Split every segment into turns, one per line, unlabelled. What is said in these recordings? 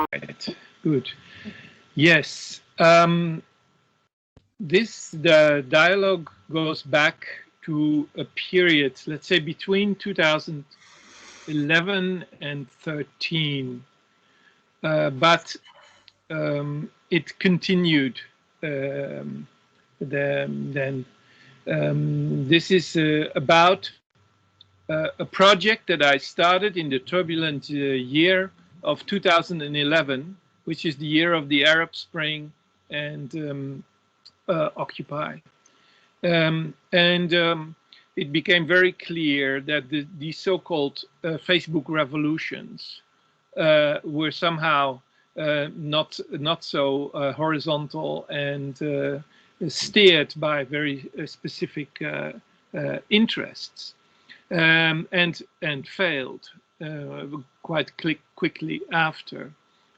Right. Good. Yes. The dialogue goes back to a period, let's say between 2011 and 13, but it continued then. This is about a project that I started in the turbulent year of 2011, which is the year of the Arab Spring and Occupy. It became very clear that these so-called Facebook revolutions were somehow not so horizontal and steered by very specific interests, and failed quite quickly after.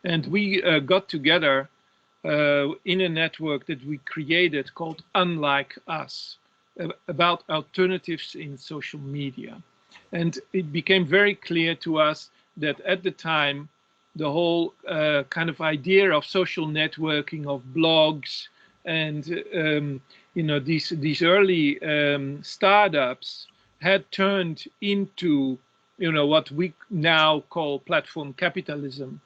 And we got together in a network that we created called Unlike Us, about alternatives in social media. And it became very clear to us that at the time, the whole kind of idea of social networking, of blogs, and these early startups had turned into what we now call platform capitalism,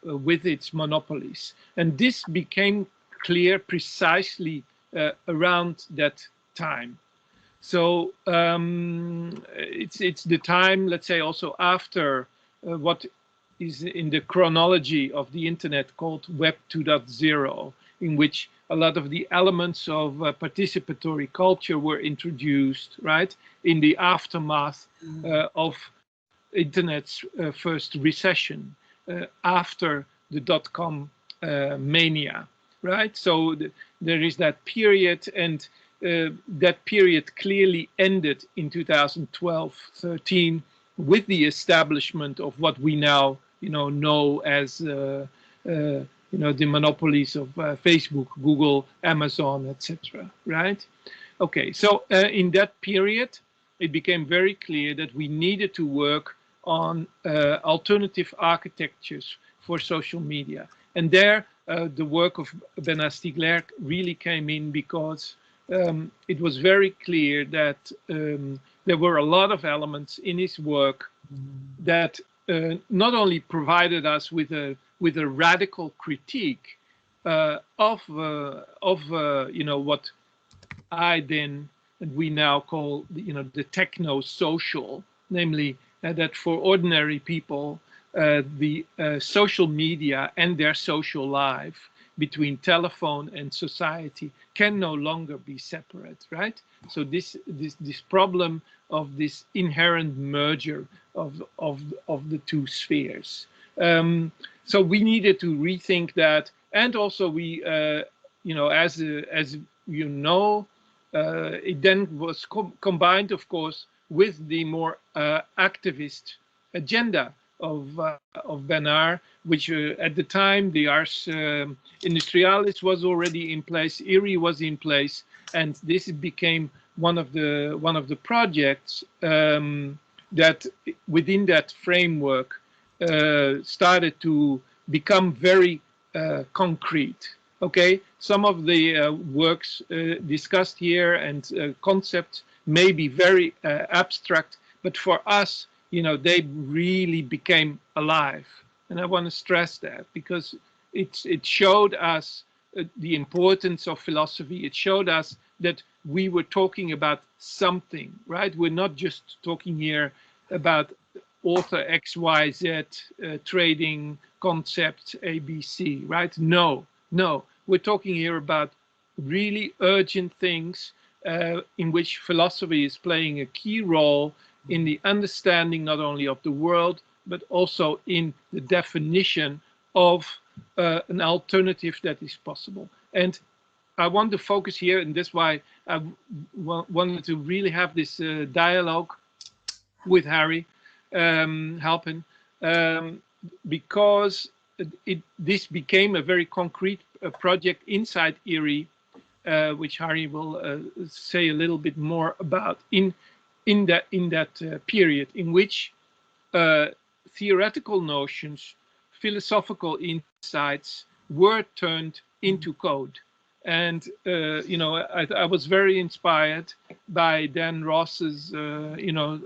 with its monopolies. And this became clear precisely around that time. So it's the time, let's say, also after what is in the chronology of the internet called Web 2.0, in which a lot of the elements of participatory culture were introduced, right, in the aftermath of internet's first recession, after the dot-com mania, right? So there is that period, and that period clearly ended in 2012-13 with the establishment of what we now know as the monopolies of Facebook, Google, Amazon, etc. Right? Okay, so in that period, it became very clear that we needed to work on alternative architectures for social media. And there, the work of Bernard Stiegler really came in, because it was very clear that there were a lot of elements in his work that not only provided us with a radical critique of what I then and we now call the techno-social, namely that for ordinary people, the social media and their social life between telephone and society can no longer be separate, right? So this problem of this inherent merger of the two spheres. So we needed to rethink that, and also we, as you know, it then was combined, of course, with the more activist agenda of Bernard, which at the time the Ars Industrialis was already in place, IRI was in place, and this became one of the projects that within that framework started to become very concrete. Okay, some of the works discussed here and concepts may be very abstract, but for us, they really became alive. And I want to stress that, because it showed us the importance of philosophy. It showed us that we were talking about something, right? We're not just talking here about author XYZ trading concepts ABC, right? No, no. We're talking here about really urgent things in which philosophy is playing a key role in the understanding not only of the world, but also in the definition of an alternative that is possible. And I want to focus here, and that's why I wanted to really have this dialogue with Harry Halpin, because this became a very concrete project inside ERI, which Harry will say a little bit more about in that period in which theoretical notions, philosophical insights were turned into code. And you know, I was very inspired by Dan Ross's you know,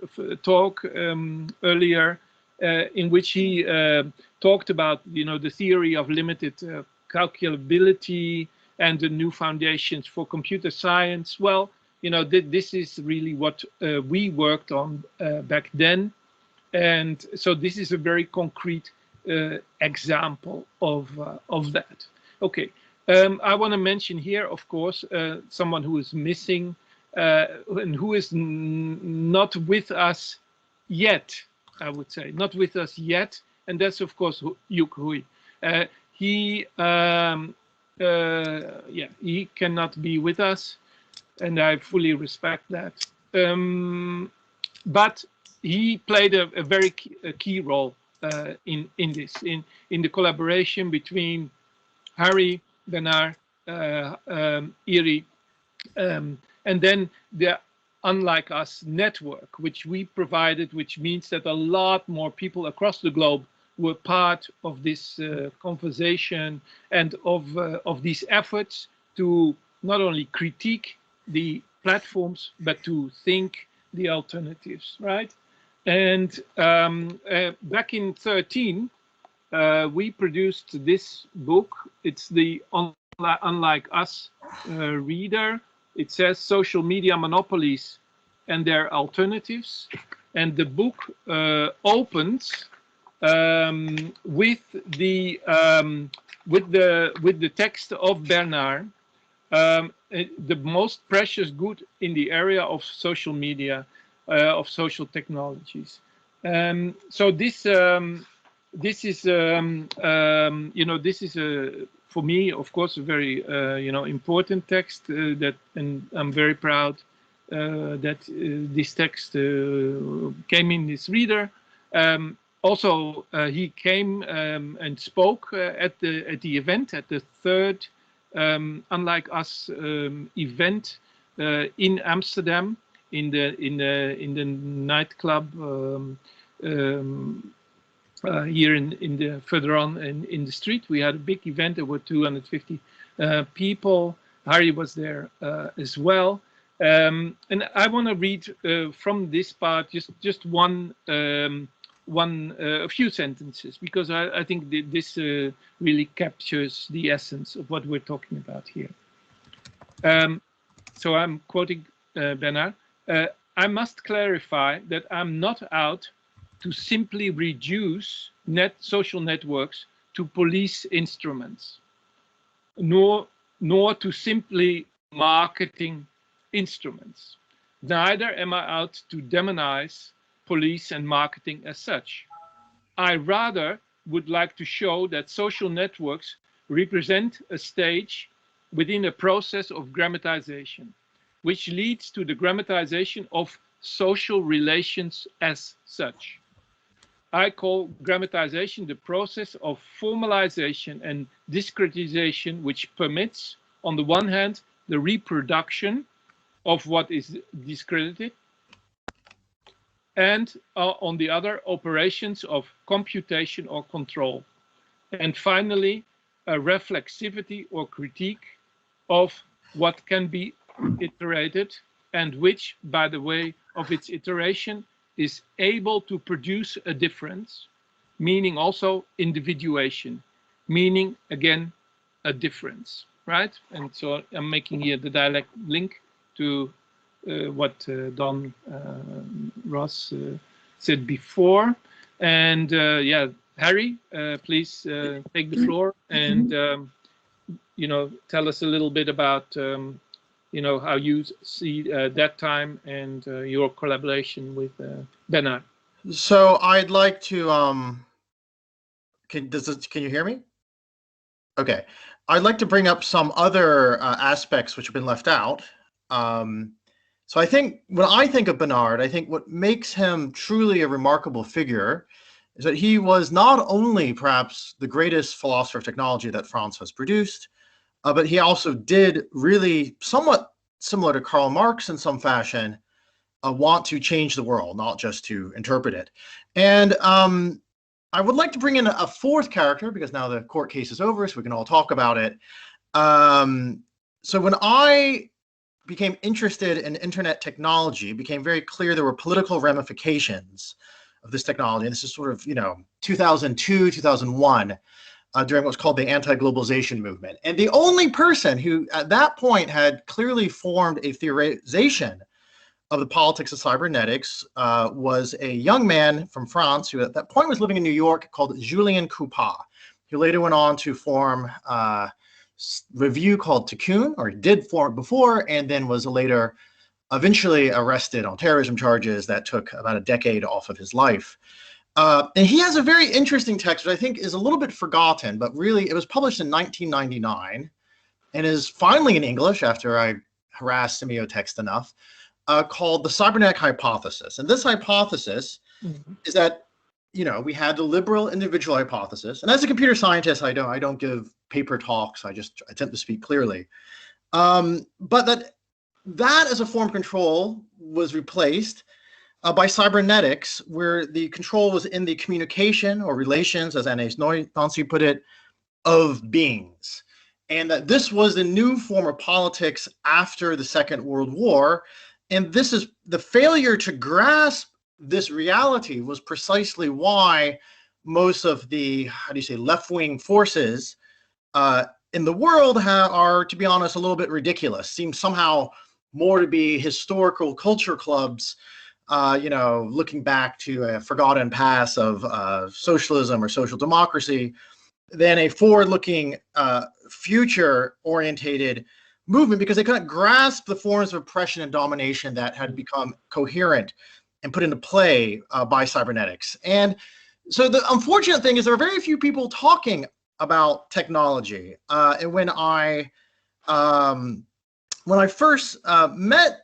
talk earlier, in which he talked about, you know, the theory of limited calculability and the new foundations for computer science. Well, you know, this is really what we worked on back then, and so this is a very concrete example of that. Okay. I want to mention here, of course, someone who is missing and who is not with us yet, I would say, not with us yet, and that's, of course, Yuk Hui. He cannot be with us, and I fully respect that. But he played a very key role in this, in the collaboration between Harry, Bernard, ERI, and then the Unlike Us network, which we provided, which means that a lot more people across the globe were part of this conversation and of these efforts to not only critique the platforms, but to think the alternatives, right? And back in 2013, we produced this book. It's the Unlike Us reader. It says Social Media Monopolies and Their Alternatives. And the book opens with the text of Bernard, the most precious good in the area of social media, of social technologies. So this is, you know, this is for me, of course, a very, you know, important text that, and I'm very proud that this text came in this reader. Also, he came and spoke at the event, at the third Unlike Us event in Amsterdam, in the nightclub. Here in the further on in the street, we had a big event. There were 250 people. Harry was there as well, and I want to read from this part just a few sentences, because I think this really captures the essence of what we're talking about here. So I'm quoting Bernard. I must clarify that I'm not out to simply reduce social networks to police instruments, nor to simply marketing instruments. Neither am I out to demonize police and marketing as such. I rather would like to show that social networks represent a stage within a process of grammatization, which leads to the grammatization of social relations as such. I call grammatization the process of formalization and discretization, which permits, on the one hand, the reproduction of what is discredited, and on the other, operations of computation or control. And finally, a reflexivity or critique of what can be iterated, and which, by the way of its iteration, is able to produce a difference, meaning also individuation, meaning, again, a difference, right? And so I'm making here the direct link to what Don Ross said before. And yeah, Harry, please take the floor and tell us a little bit about how you see that time and your collaboration with Bernard.
So I'd like to can you hear me? Okay. I'd like to bring up some other aspects which have been left out. So I think when I think of Bernard, I think what makes him truly a remarkable figure is that he was not only perhaps the greatest philosopher of technology that France has produced, but he also did really somewhat similar to Karl Marx in some fashion, want to change the world, not just to interpret it. And I would like to bring in a fourth character because now the court case is over, so we can all talk about it. So when I became interested in internet technology, it became very clear there were political ramifications of this technology. And this is sort of, 2002, 2001, during what's called the anti-globalization movement. And the only person who at that point had clearly formed a theorization of the politics of cybernetics was a young man from France who at that point was living in New York called Julien Coupat. He later went on to form a review called Tikkun, or he did form it before, and then was later eventually arrested on terrorism charges that took about a decade off of his life. And he has a very interesting text, which I think is a little bit forgotten, but really it was published in 1999 and is finally in English after I harassed semiotext enough, called the cybernetic hypothesis. And this hypothesis is that, we had the liberal individual hypothesis. And as a computer scientist, I don't give paper talks. I attempt to speak clearly. But that as a form of control was replaced by cybernetics, where the control was in the communication or relations, as Anais Nancy put it, of beings. And that this was the new form of politics after the Second World War. And this is the failure to grasp this reality was precisely why most of the, left-wing forces in the world are, to be honest, a little bit ridiculous, seem somehow more to be historical culture clubs, looking back to a forgotten past of socialism or social democracy, than a forward-looking, future-orientated movement, because they couldn't grasp the forms of oppression and domination that had become coherent and put into play by cybernetics. And so the unfortunate thing is there are very few people talking about technology. And when I first met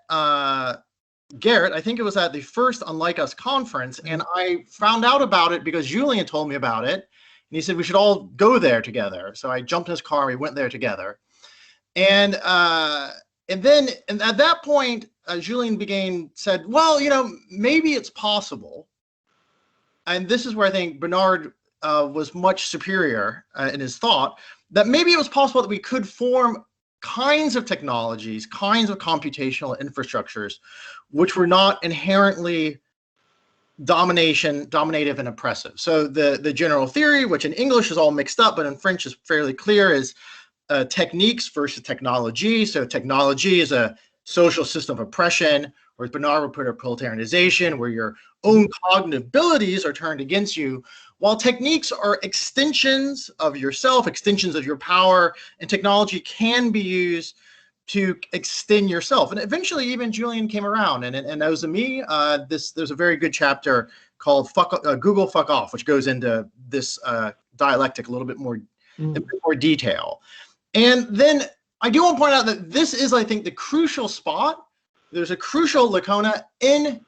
Geert, I think it was at the first Unlike Us conference, and I found out about it because Julien told me about it, and he said we should all go there together. So I jumped in his car, we went there together. And then at that point, Julien said, well, maybe it's possible. And this is where I think Bernard was much superior in his thought, that maybe it was possible that we could form kinds of technologies, kinds of computational infrastructures, which were not inherently dominative and oppressive. So the general theory, which in English is all mixed up, but in French is fairly clear, is techniques versus technology. So technology is a social system of oppression, or as Bernard would put it, proletarianization, where your own cognitive abilities are turned against you, while techniques are extensions of yourself, extensions of your power, and technology can be used to extend yourself. And eventually even Julien came around, and those of me, there's a very good chapter called Google Fuck Off, which goes into this dialectic a little bit more, in a bit more detail. And then I do want to point out that this is, I think, the crucial spot. There's a crucial lacuna in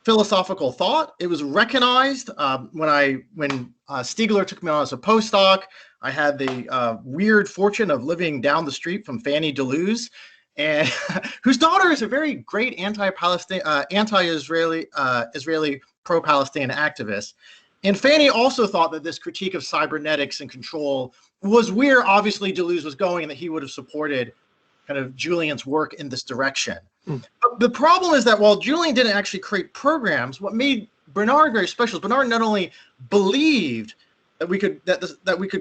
philosophical thought. It was recognized when Stiegler took me on as a postdoc. I had the weird fortune of living down the street from Fanny Deleuze, and whose daughter is a very great anti-Israeli pro-Palestinian activist. And Fanny also thought that this critique of cybernetics and control was where obviously Deleuze was going, and that he would have supported kind of Julien's work in this direction. But the problem is that while Julien didn't actually create programs, what made Bernard very special is Bernard not only believed that we could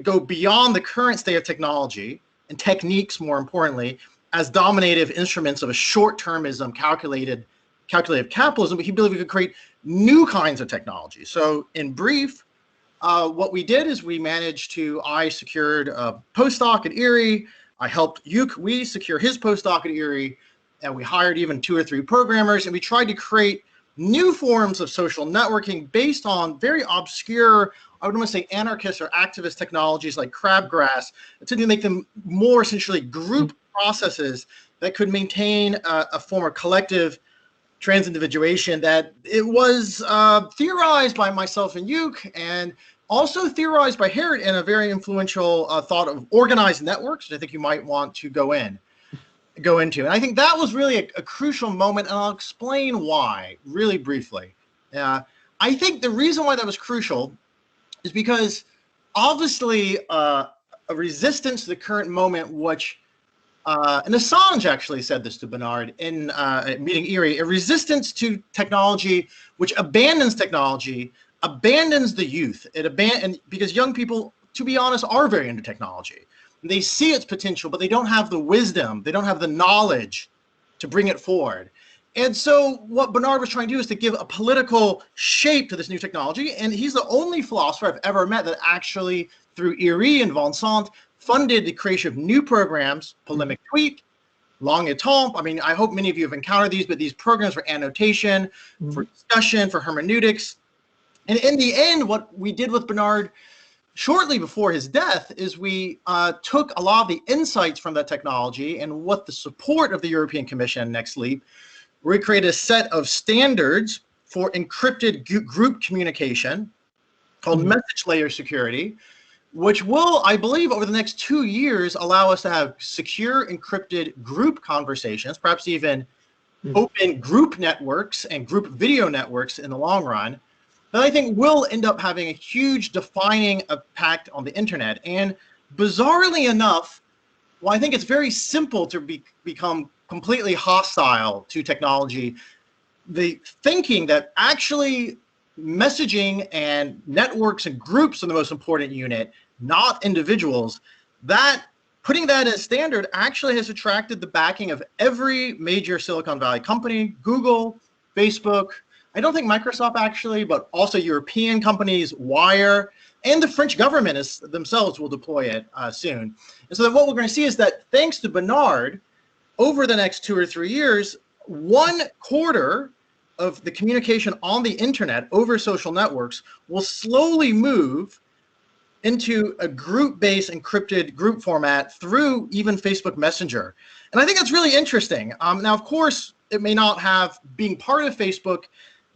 go beyond the current state of technology and techniques, more importantly, as dominative instruments of a short-termism, calculative capitalism, but he believed we could create new kinds of technology. So in brief, what we did is I secured a postdoc at Erie. I helped Yuk Wee secure his postdoc at Erie, and we hired even 2 or 3 programmers, and we tried to create new forms of social networking based on very obscure, I would want to say anarchist or activist technologies like crabgrass, to make them more essentially group processes that could maintain a form of collective trans-individuation that it was theorized by myself and Yuk, and also theorized by Geert in a very influential thought of organized networks, which I think you might want to go into. And I think that was really a crucial moment, and I'll explain why really briefly. I think the reason why that was crucial is because obviously a resistance to the current moment, which and Assange actually said this to Bernard in meeting Erie, a resistance to technology which abandons technology, abandons the youth. Because young people, to be honest, are very into technology. They see its potential, but they don't have the wisdom, they don't have the knowledge to bring it forward. And so what Bernard was trying to do is to give a political shape to this new technology. And he's the only philosopher I've ever met that actually, through Erie and Von Sant, funded the creation of new programs, Polemic Tweet, Long Etampe. I mean, I hope many of you have encountered these, but these programs for annotation, for discussion, for hermeneutics. And in the end, what we did with Bernard shortly before his death is we took a lot of the insights from that technology and what the support of the European Commission, Next Leap, we created a set of standards for encrypted group communication called message layer security, which will, I believe, over the next 2 years, allow us to have secure encrypted group conversations, perhaps even open group networks and group video networks in the long run, that I think will end up having a huge defining impact on the internet. And bizarrely enough, well, I think it's very simple to become completely hostile to technology. The thinking that actually messaging and networks and groups are the most important unit, not individuals, that putting that as standard actually has attracted the backing of every major Silicon Valley company, Google, Facebook, I don't think Microsoft actually, but also European companies, Wire, and the French government themselves will deploy it soon. And so then what we're going to see is that thanks to Bernard, over the next 2 or 3 years, 1/4 of the communication on the internet over social networks will slowly move into a group-based encrypted group format through even Facebook Messenger. And I think that's really interesting. Now, of course, it may not have, being part of Facebook,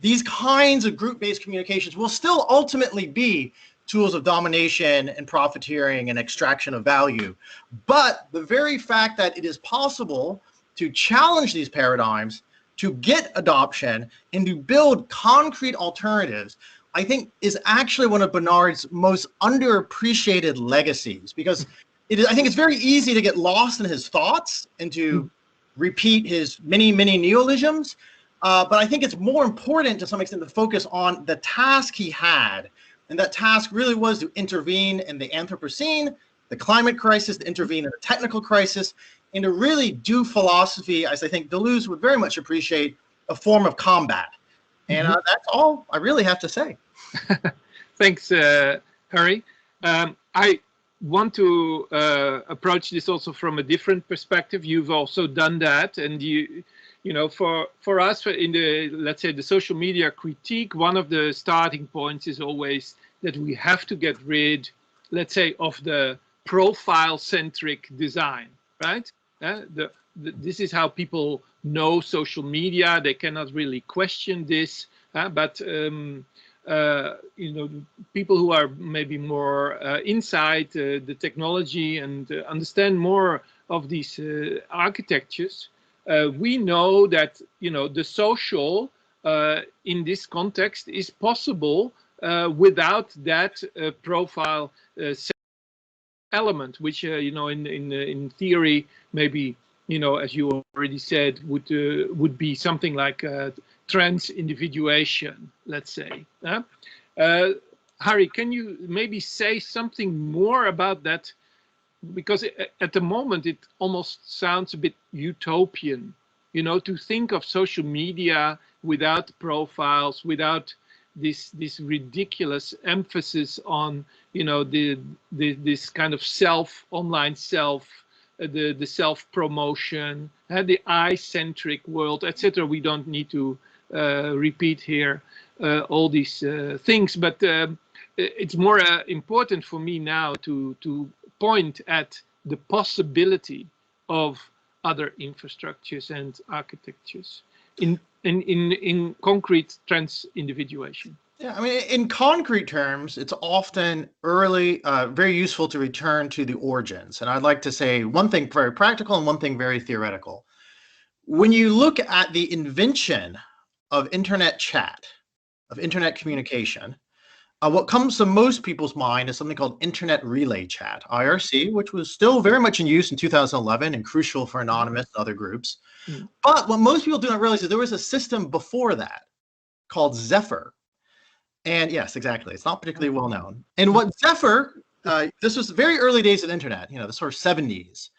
these kinds of group-based communications will still ultimately be tools of domination and profiteering and extraction of value. But the very fact that it is possible to challenge these paradigms, to get adoption, and to build concrete alternatives, I think is actually one of Bernard's most underappreciated legacies, because I think it's very easy to get lost in his thoughts and to repeat his many neologisms. But I think it's more important to some extent to focus on the task he had. And that task really was to intervene in the Anthropocene, the climate crisis, to intervene in the technical crisis, and to really do philosophy, as I think Deleuze would very much appreciate, a form of combat. And that's all I really have to say.
Thanks, Harry. I want to approach this also from a different perspective. You've also done that, and you know, for us in the, let's say, the social media critique, one of the starting points is always that we have to get rid, let's say, of the profile-centric design, right? This is how people know social media. They cannot really question this, but you know, people who are maybe more inside the technology and understand more of these architectures, we know that, you know, the social in this context is possible without that profile element, which you know, in theory, maybe, you know, as you already said, would be something like trans individuation, let's say. Harry, can you maybe say something more about that? Because at the moment it almost sounds a bit utopian, you know, to think of social media without profiles, without this ridiculous emphasis on, you know, this kind of online self, the self promotion, the I-centric world, etc. We don't need to repeat here all these things, but it's more important for me now to point at the possibility of other infrastructures and architectures in concrete trans-individuation.
Yeah, I mean, in concrete terms, it's often very useful to return to the origins. And I'd like to say one thing very practical and one thing very theoretical. When you look at the invention of internet chat, of internet communication, what comes to most people's mind is something called Internet Relay Chat, IRC, which was still very much in use in 2011 and crucial for Anonymous and other groups. Mm. But what most people do not realize is there was a system before that called Zephyr. And yes, exactly. It's not particularly well known. And what Zephyr, this was the very early days of the internet, you know, the sort of 70s,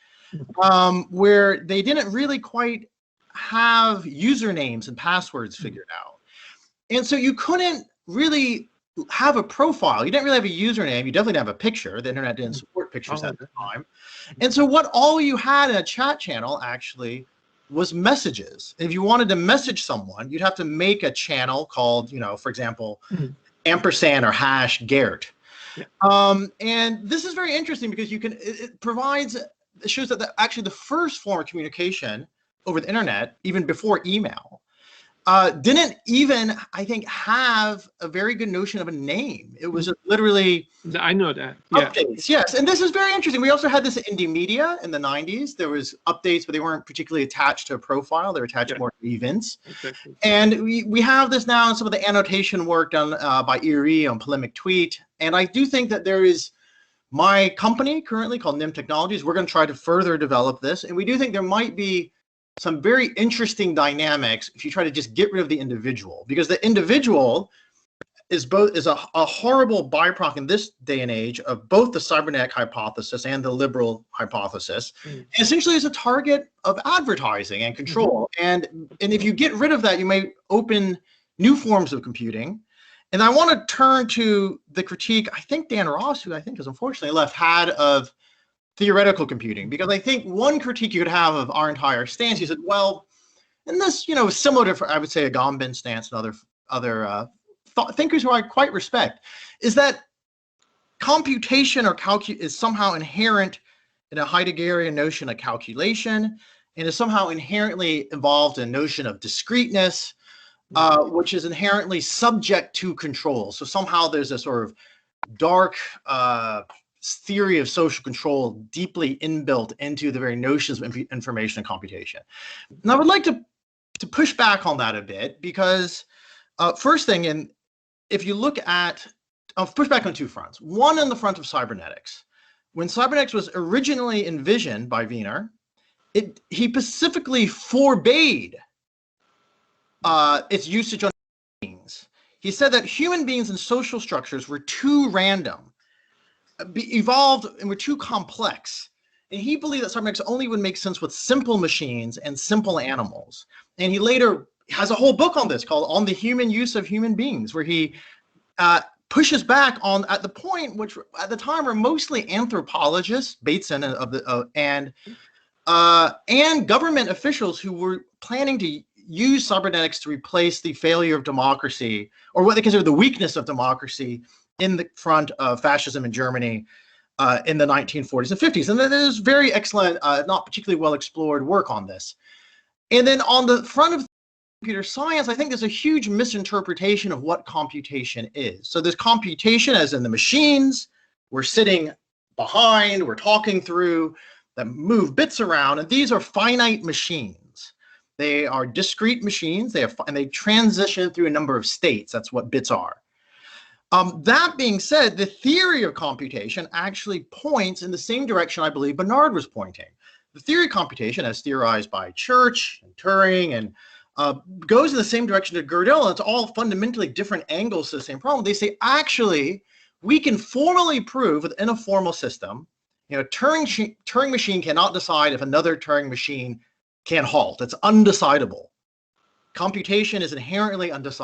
where they didn't really quite have usernames and passwords figured out. And so you couldn't really have a profile. You didn't really have a username. You definitely didn't have a picture. The internet didn't support pictures at the time. And so what all you had in a chat channel actually was messages. If you wanted to message someone, you'd have to make a channel called, you know, for example, ampersand or hash Geert. Yeah. And this is very interesting because you can, it shows that actually the first form of communication over the internet, even before email, didn't even, I think, have a very good notion of a name. It was just literally
I know that.
Updates, yes. And this is very interesting. We also had this in indie media in the 90s. There was updates, but they weren't particularly attached to a profile. They were attached more to events. Exactly. And we have this now in some of the annotation work done by Erie on polemic tweet. And I do think that there is my company currently called NIM Technologies. We're going to try to further develop this. And we do think there might be some very interesting dynamics if you try to just get rid of the individual, because the individual is a horrible byproduct in this day and age of both the cybernetic hypothesis and the liberal hypothesis. And essentially is a target of advertising and control. And if you get rid of that, you may open new forms of computing. And I want to turn to the critique I think Dan Ross, who I think is unfortunately left, had of theoretical computing, because I think one critique you could have of our entire stance, he said, well, and this, you know, similar to, I would say, Agamben's stance and other thinkers who I quite respect, is that computation or is somehow inherent in a Heideggerian notion of calculation, and is somehow inherently involved in a notion of discreteness, which is inherently subject to control. So somehow there's a sort of dark theory of social control deeply inbuilt into the very notions of information and computation. And I would like to push back on that a bit, because first thing, and if you look at, I'll push back on two fronts. One on the front of cybernetics. When cybernetics was originally envisioned by Wiener, he specifically forbade its usage on beings. He said that human beings and social structures were too random, evolved and were too complex. And he believed that cybernetics only would make sense with simple machines and simple animals. And he later has a whole book on this called On the Human Use of Human Beings, where he pushes back on at the point, which at the time were mostly anthropologists, Bateson and government officials who were planning to use cybernetics to replace the failure of democracy, or what they consider the weakness of democracy, in the front of fascism in Germany in the 1940s and 50s. And then there's very excellent, not particularly well explored work on this. And then on the front of computer science, I think there's a huge misinterpretation of what computation is. So there's computation as in the machines we're sitting behind, we're talking through, that move bits around, and these are finite machines. They are discrete machines, and they transition through a number of states. That's what bits are. That being said, the theory of computation actually points in the same direction I believe Bernard was pointing. The theory of computation, as theorized by Church and Turing, and goes in the same direction to Gödel, and it's all fundamentally different angles to the same problem. They say, actually, we can formally prove within a formal system, you know, Turing machine cannot decide if another Turing machine can halt. It's undecidable. Computation is inherently undecidable.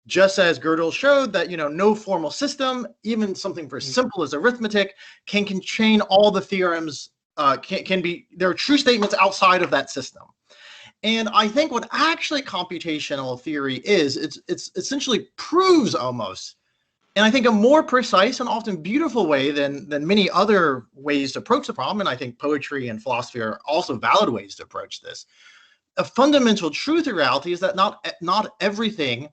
just as Gödel showed that, no formal system, even something very simple as arithmetic, can contain all the theorems, there are true statements outside of that system. And I think what actually computational theory is, it's essentially proves almost, and I think a more precise and often beautiful way than many other ways to approach the problem, and I think poetry and philosophy are also valid ways to approach this. A fundamental truth in reality is that not everything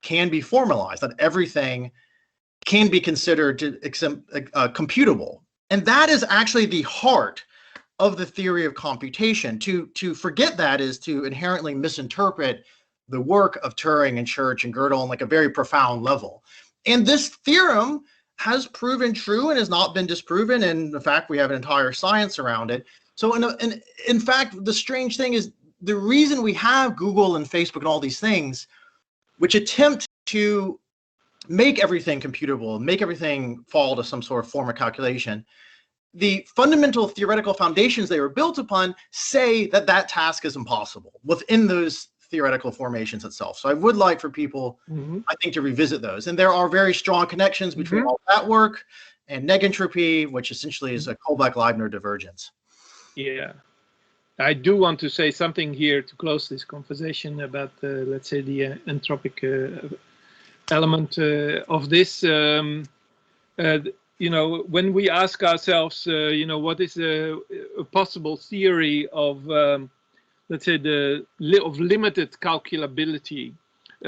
can be formalized, that everything can be considered computable. And that is actually the heart of the theory of computation. To forget that is to inherently misinterpret the work of Turing and Church and Gödel on like a very profound level. And this theorem has proven true and has not been disproven. And in fact, we have an entire science around it. So in fact, the strange thing is the reason we have Google and Facebook and all these things, which attempt to make everything computable, make everything fall to some sort of form of calculation, the fundamental theoretical foundations they were built upon say that that task is impossible within those theoretical formations itself. So I would like for people, I think, to revisit those. And there are very strong connections between all that work and negentropy, which essentially is a Kullback-Leibniz divergence.
Yeah. I do want to say something here to close this conversation about, let's say, the entropic element of this. When we ask ourselves, what is a possible theory of, let's say, of limited calculability?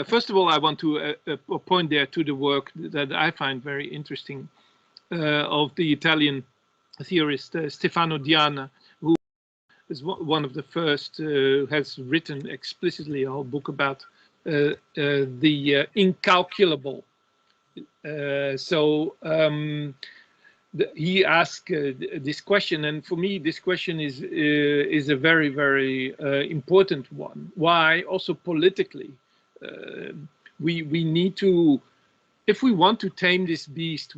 First of all, I want to point there to the work that I find very interesting of the Italian theorist Stefano Diana, who is one of the first has written explicitly a whole book about the incalculable. He asked this question, and for me, this question is a very, very important one. Why? Also politically, we need to, if we want to tame this beast,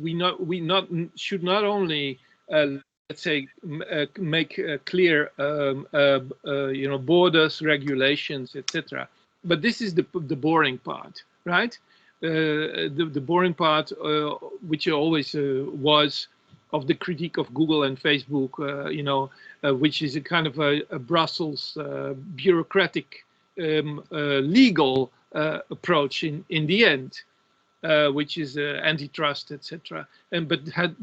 should not only let's say make clear borders, regulations, etc. But this is the boring part, right? The boring part, which always was, of the critique of Google and Facebook, which is a kind of a Brussels bureaucratic legal approach in the end, which is antitrust, etc.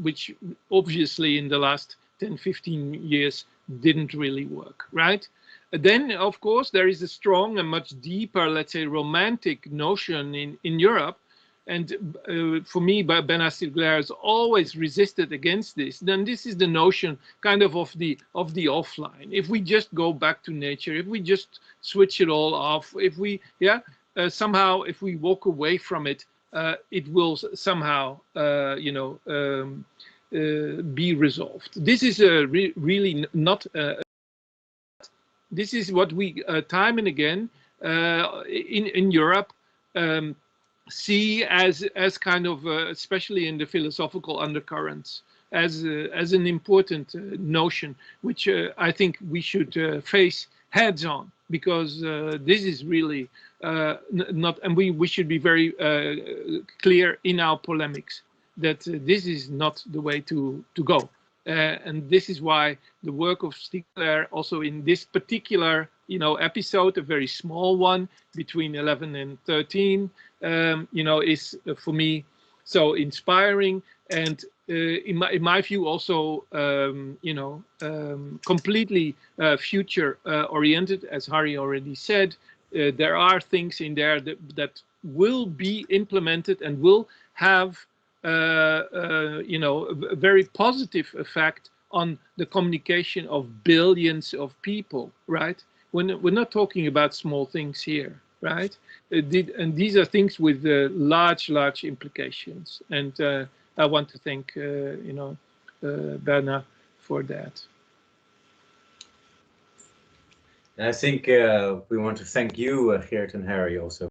Which obviously in the last 10, 15 years didn't really work, right? Then, of course, there is a strong and much deeper, let's say, romantic notion in Europe. And for me, Bernard Stiegler has always resisted against this. Then this is the notion kind of the offline. If we just go back to nature, if we just switch it all off, if we, somehow, if we walk away from it, it will somehow, be resolved. This is really not. This is what we time and again in Europe see as kind of, especially in the philosophical undercurrents, as an important notion, which I think we should face heads on, because this is really not, and we should be very clear in our polemics that this is not the way to go. And this is why the work of Stiegler, also in this particular, episode, a very small one between 11 and 13, is for me so inspiring, and in my view also, completely future oriented, as Harry already said. There are things in there that will be implemented and will have a very positive effect on the communication of billions of people, right? We're not talking about small things here, right? And these are things with large implications. And I want to thank, Bernard for that.
I think we want to thank you, Geert and Harry, also